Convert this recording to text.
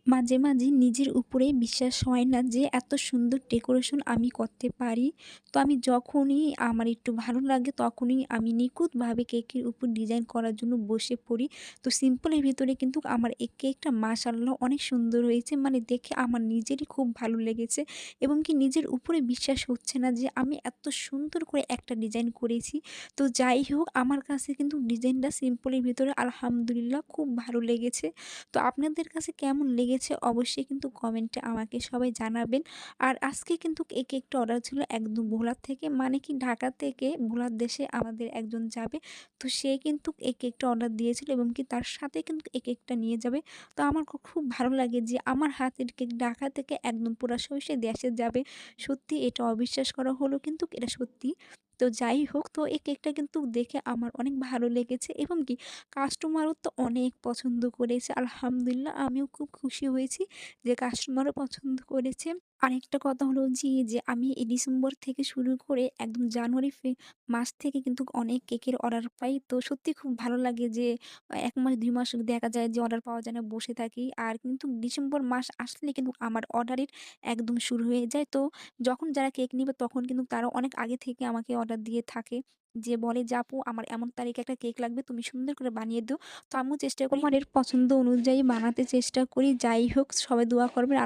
মাঝে, মাঝে নিজের উপরে বিশ্বাস হয় না যে এত সুন্দর ডেকোরেশন আমি করতে পারি। তো আমি যখনই আমার একটু ভালো লাগে তখনই আমি নিখুঁতভাবে কেকের উপর ডিজাইন করার জন্য বসে পড়ি। তো সিম্পলের ভিতরে কিন্তু আমার এই কেকটা মাশাআল্লাহ অনেক সুন্দর হয়েছে। মানে দেখে আমার নিজেরই খুব ভালো লেগেছে এবং কি নিজের উপরে বিশ্বাস হচ্ছে না যে আমি এত সুন্দর করে একটা ডিজাইন করেছি। তো যাই হোক আমার কাছে কিন্তু ডিজাইনটা সিম্পলের ভিতরে আলহামদুলিল্লাহ খুব ভালো লেগেছে। তো আপনাদের কাছে কেমন লেগেছে অবশ্যই কিন্তু কমেন্টে আমাকে সবাই জানাবেন। আর আজকে কিন্তু এই কেকটা অর্ডার ছিল একদম ভোলার থেকে। মানে কি ঢাকা থেকে ভোলার দেশে আমাদের একজন যাবে। তো সে কিন্তু এই কেকটা অর্ডার দিয়েছিল এবং কি তার সাথে কিন্তু এই কেকটা নিয়ে যাবে। তো আমার খুব ভালো লাগে যে আমার হাতের কেক ঢাকা থেকে একদম পুরা সইসে দেশে যাবে। সত্যি এটা অবিশ্বাস করা হলেও কিন্তু এটা সত্যি। তো যাই হোক তো এই কেকটা কিন্তু দেখে আমার অনেক ভালো লেগেছে এবং কি কাস্টমারও তো অনেক পছন্দ করেছে। আলহামদুলিল্লাহ আমিও খুব খুশি হয়েছি যে কাস্টমারও পছন্দ করেছে। আরেকটা কথা হলো যে আমি এই ডিসেম্বর থেকে শুরু করে একদম জানুয়ারি মাস থেকে কিন্তু অনেক কেকের অর্ডার পাই। তো সত্যি খুব ভালো লাগে যে ১ মাস ২ মাস দেখা যায় যে অর্ডার পাওয়া যায় না, বসে থাকি। আর কিন্তু ডিসেম্বর মাস আসলে কিন্তু আমার অর্ডারের একদম শুরু হয়ে যায়। তো যখন যারা কেক নিবে তখন কিন্তু তারা অনেক আগে থেকে আমাকে অর্ডার দিয়ে থাকে। যে বলে যে, "আপু আমার এমন তারিখে একটা কেক লাগবে, তুমি সুন্দর করে বানিয়ে দিও।" তো আমিও চেষ্টা করি আমার এর পছন্দ অনুযায়ী বানাতে চেষ্টা করি। যাই হোক সবাই দোয়া করবেন।